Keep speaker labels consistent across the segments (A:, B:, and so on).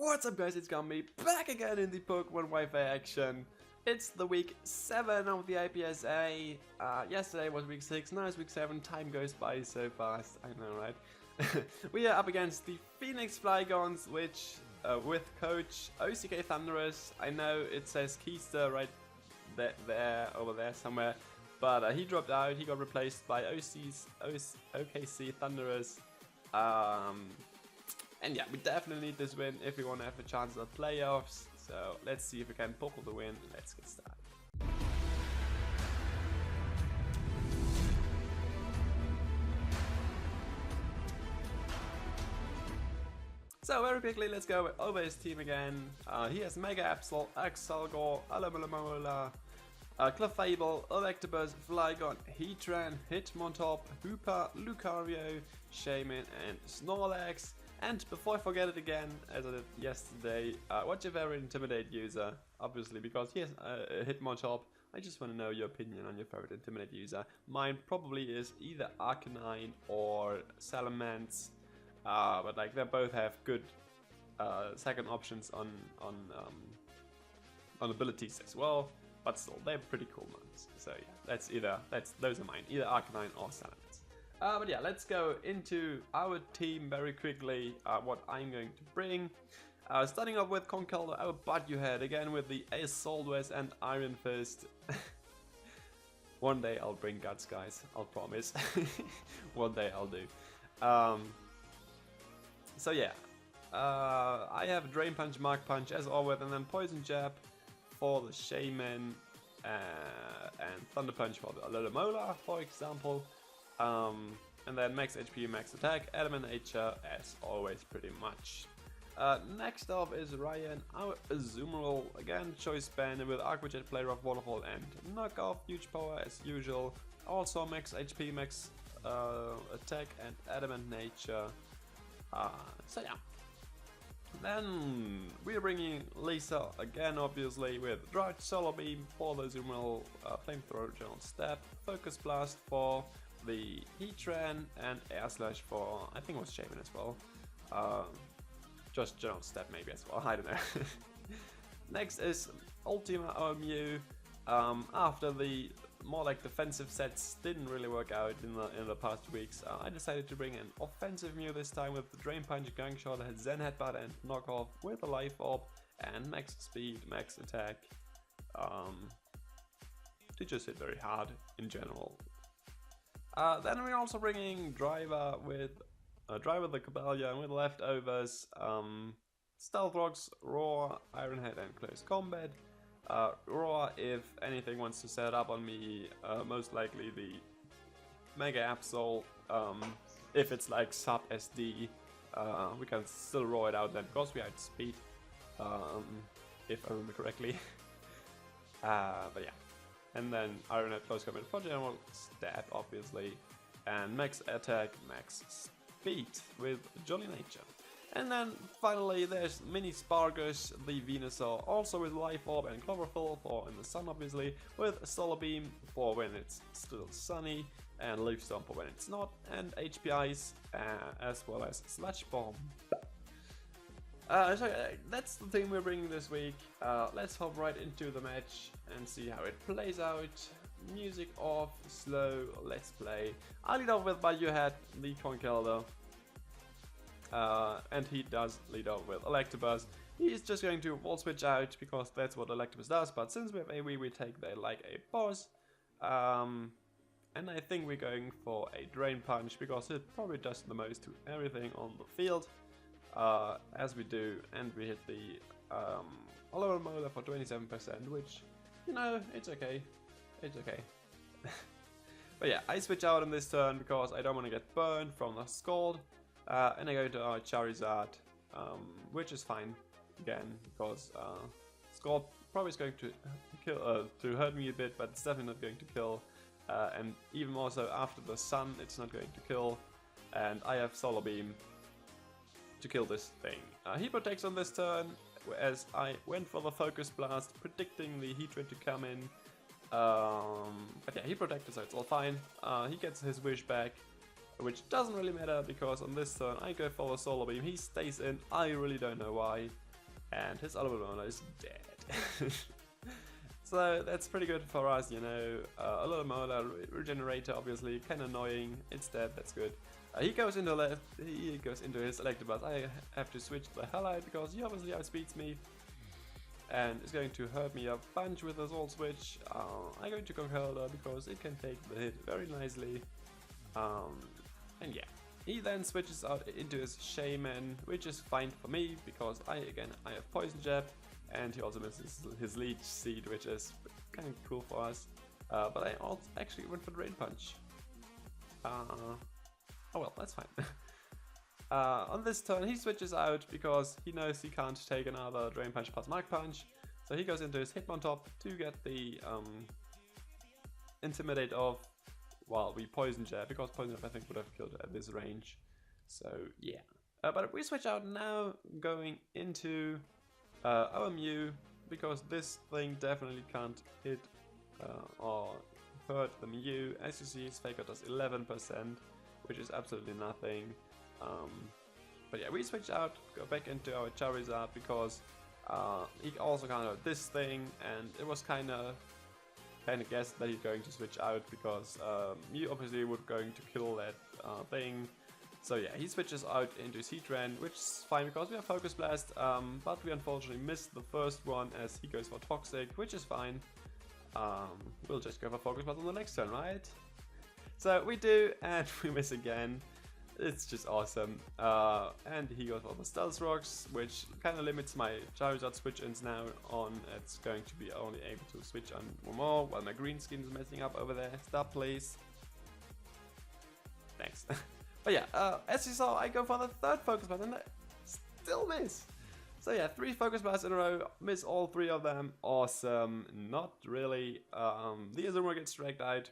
A: What's up guys, it's Gumby, back again in the Pokemon Wi-Fi action. It's the week 7 of the IPSA. Yesterday was week 6, now it's week 7, time goes by so fast, I know, right? We are up against the Phoenix Flygons, which, with coach OKC Thundurus. I know it says Keister right over there somewhere, but he dropped out, he got replaced by OKC Thundurus. And yeah, we definitely need this win if we want to have a chance at playoffs. So let's see if we can pull the win. Let's get started. So very quickly, let's go over his team again. He has Mega Absol, Axalgor, Alamalamola, Clefable, Electabuzz, Flygon, Heatran, Hitmontop, Hooper, Lucario, Shaman, and Snorlax. And before I forget it again, as I did yesterday, what's your favorite Intimidate user? Obviously, because he has a Hitmontop. I just want to know your opinion on your favorite Intimidate user. Mine probably is either Arcanine or Salamence, but like they both have good second options on abilities as well. But still, they're pretty cool ones. So yeah, those are mine, either Arcanine or Salamence. But yeah, let's go into our team very quickly, what I'm going to bring. Starting off with Conkeldurr, our butt you had, again with the Assault Vest and Iron Fist. One day I'll bring Guts, guys, I'll promise. One day I'll do. So yeah, I have Drain Punch, Mark Punch as always, and then Poison Jab for the Shaman, and Thunder Punch for the Alomola, for example. And then max HP, max attack, Adamant Nature as always pretty much. Next up is Ryan, our Azumarill, again choice band with Aqua Jet, Play Rough, Waterfall and Knockoff, huge power as usual, also max HP, max attack and Adamant Nature. So yeah. Then we're bringing Lisa again, obviously, with Drought, Solar Beam for the Azumarill, Flamethrower, General Stab, Focus Blast for the Heatran, and Air Slash for, I think it was Shaman as well. Just General Stab maybe as well, I don't know. Next is Ultima or Mew. After the more like defensive sets didn't really work out in the past weeks, I decided to bring an offensive Mew this time with the Drain Punch, Gunk Shot, Zen Headbutt and Knockoff with a Life Orb and max speed, max attack. To just hit very hard in general. Then we're also bringing Driver with the Cobalion with leftovers, Stealth Rocks, Roar, Iron Head and Close Combat. Roar, if anything wants to set up on me, most likely the Mega Absol. If it's like sub SD, we can still roar it out then because we are at speed, if I remember correctly. But yeah. And then Iron Head, Close Combat for General Stab, obviously. And max attack, max speed with Jolly Nature. And then finally there's Mini Spargus, the Venusaur, also with Life Orb and Chlorophyll for in the sun, obviously, with Solar Beam for when it's still sunny, and Leaf Storm for when it's not, and HP Ice, as well as Sludge Bomb. So that's the thing we're bringing this week. Let's hop right into the match and see how it plays out. Music off, slow, let's play. I lead off with Bayouhead, the Conkeldurr. And he does lead off with Electabuzz. He's just going to Volt Switch out because that's what Electabuzz does, but since we have AoE we take that like a boss. And I think we're going for a Drain Punch because it probably does the most to everything on the field. As we do, and we hit the Alomola for 27%, which, you know, it's okay. It's okay. But yeah, I switch out on this turn because I don't want to get burned from the Scald. And I go to our Charizard, which is fine, again, because Scald probably is going to kill, to hurt me a bit, but it's definitely not going to kill. And even more so after the sun, it's not going to kill. And I have Solar Beam to kill this thing. He protects on this turn, as I went for the Focus Blast, predicting the Heatran to come in. But yeah, he protected, so it's all fine. He gets his wish back, which doesn't really matter because on this turn I go for the Solar Beam, he stays in, I really don't know why. and his Alumola is dead. So that's pretty good for us, you know. Alumola regenerator, obviously, kind of annoying. It's dead, that's good. He goes into his Electabuzz. I have to switch the hell out because he obviously outspeeds me and is going to hurt me a bunch with his Volt Switch. I'm going to Conkeldurr because it can take the hit very nicely. And yeah, he then switches out into his Shaman, which is fine for me because I have Poison Jab, and he also misses his Leech Seed, which is kind of cool for us. But I also actually went for Drain Punch. Oh well, that's fine. On this turn, he switches out because he knows he can't take another Drain Punch plus Mark Punch. So he goes into his Hitmontop to get the Intimidate off while we Poison Jab, because Poison Jab I think would have killed at this range. So yeah. But we switch out now, going into our Mew, because this thing definitely can't hit or hurt the Mew. As you see, his Fake Out does 11%, which is absolutely nothing. But yeah, we switch out, go back into our Charizard because he also can't hurt this thing, and it was kind of guessed that he's going to switch out because Mew obviously would going to kill that thing. So yeah, he switches out into Heatran, which is fine because we have Focus Blast, but we unfortunately missed the first one as he goes for Toxic, which is fine. We'll just go for Focus Blast on the next turn, right? So we do, and we miss again. It's just awesome. And he goes for the Stealth Rocks, which kind of limits my Charizard switch-ins now on. It's going to be only able to switch on one more while my green skin is messing up over there. Stop, please. Thanks. But yeah, as you saw, I go for the third Focus Blast and I still miss. So yeah, 3 Focus Blasts in a row, miss all 3 of them. Awesome. Not really. The Azumarill gets dragged out,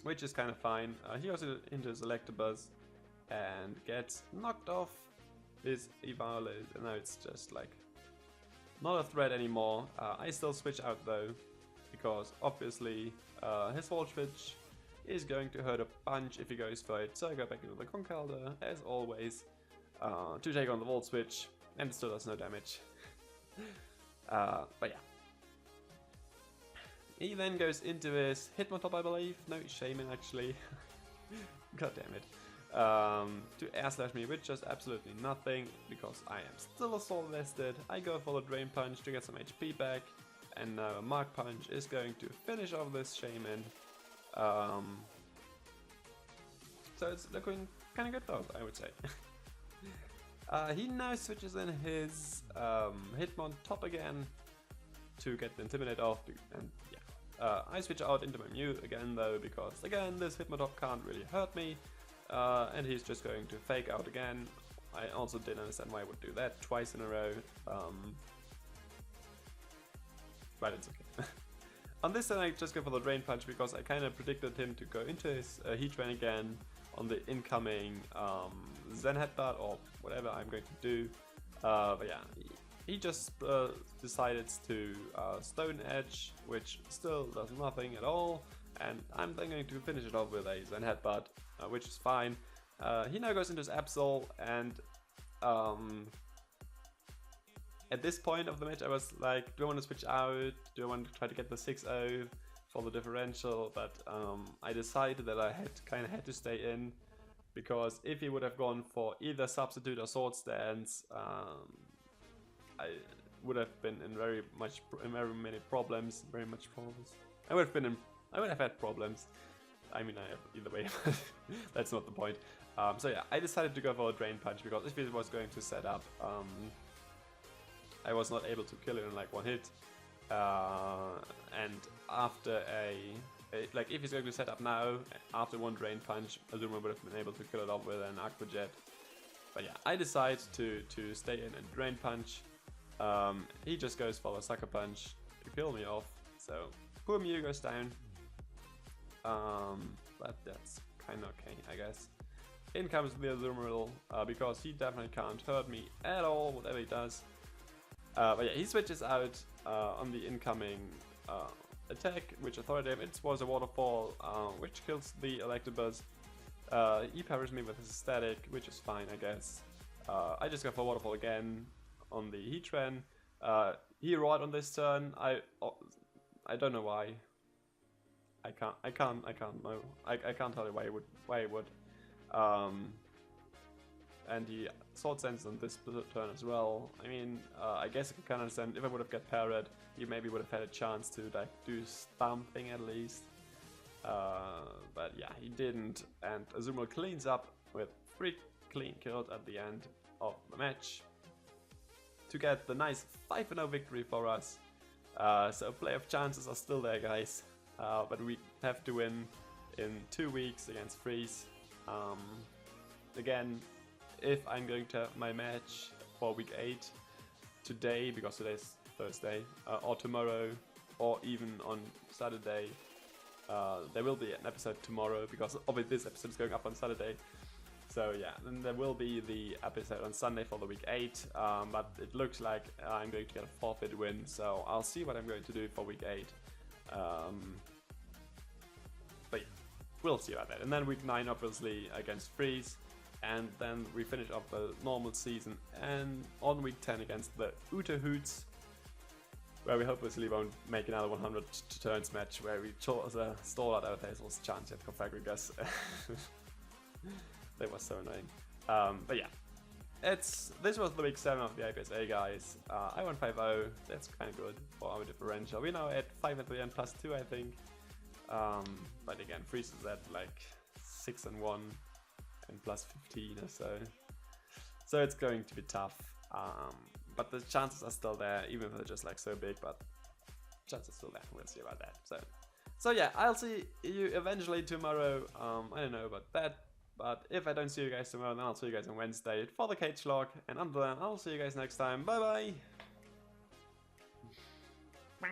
A: which is kind of fine. He goes into his Electabuzz and gets knocked off his Eviolite, and now it's just like not a threat anymore. I still switch out though, because obviously his Volt Switch is going to hurt a bunch if he goes for it. So I go back into the Conkeldurr as always to take on the Volt Switch, and it still does no damage. But yeah. He then goes into his Hitmontop, I believe. No, Shaman actually. God damn it. To Air Slash me, which does absolutely nothing because I am still Assault Vested. I go for the Drain Punch to get some HP back, and now Mark Punch is going to finish off this Shaman. So it's looking kind of good though, I would say. He now switches in his Hitmontop again to get the Intimidate off, and yeah. I switch out into my Mew again though, because again this Hitmontop can't really hurt me, and he's just going to Fake Out again. I also didn't understand why I would do that twice in a row, but it's okay. On this turn I just go for the Drain Punch because I kind of predicted him to go into his Heatran again on the incoming Zen Headbutt or whatever I'm going to do. But yeah, he just decided to Stone Edge, which still does nothing at all, and I'm then going to finish it off with a Zen Headbutt, which is fine. He now goes into his Absol, and at this point of the match I was like, do I want to switch out? Do I want to try to get the 6-0 for the differential? But I decided that I kind of had to stay in, because if he would have gone for either Substitute or Sword Stance, I would have been in very many problems. I would have had problems. I mean, I have either way, but that's not the point. So yeah, I decided to go for a Drain Punch because if it was going to set up, I was not able to kill it in like one hit. And after like if he's going to set up now, after one Drain Punch, Azumarill would have been able to kill it off with an Aqua Jet. But yeah, I decide to stay in and Drain Punch. He just goes for a Sucker Punch to kill me off. So poor Mew goes down. But that's kind of okay, I guess. In comes the Azumarill, because he definitely can't hurt me at all, whatever he does. But yeah, he switches out on the incoming attack, which authoritative. It was a Waterfall, which kills the Electabuzz. He parries me with his Static, which is fine, I guess. I just go for Waterfall again on the Heatran. He roared on this turn. I don't know why. I can't know. I can't tell you why he would. And he Sword Sense on this turn as well. I mean, I guess I can understand if I would have got parried, he maybe would have had a chance to like do something at least. But yeah, he didn't. And Azumarill cleans up with 3 clean kills at the end of the match to get the nice 5-0 victory for us. So playoff chances are still there, guys. But we have to win in 2 weeks against Freeze. Again, if I'm going to have my match for week 8 today, because today's Thursday, or tomorrow, or even on Saturday, there will be an episode tomorrow, because obviously this episode is going up on Saturday. So yeah, then there will be the episode on Sunday for the week 8, but it looks like I'm going to get a forfeit win, so I'll see what I'm going to do for week 8. But yeah, we'll see about that. And then week 9 obviously against Freeze, and then we finish off the normal season and on week 10 against the Uta Hoots, where we hopefully won't make another 100 turns match where we stall out our Hazel's chance at Confagrigus. That was so annoying. But yeah, this was the week 7 of the IPSA, guys. I won 5-0, that's kind of good for our differential. We're now at 5-3 and +2, I think. But again, Freeze is at like 6-1 and +15 or so. So it's going to be tough. But the chances are still there, even if they're just like so big, but chances are still there. We'll see about that. So yeah, I'll see you eventually tomorrow. I don't know about that, but if I don't see you guys tomorrow, then I'll see you guys on Wednesday for the cage log. And until then, I'll see you guys next time. Bye bye.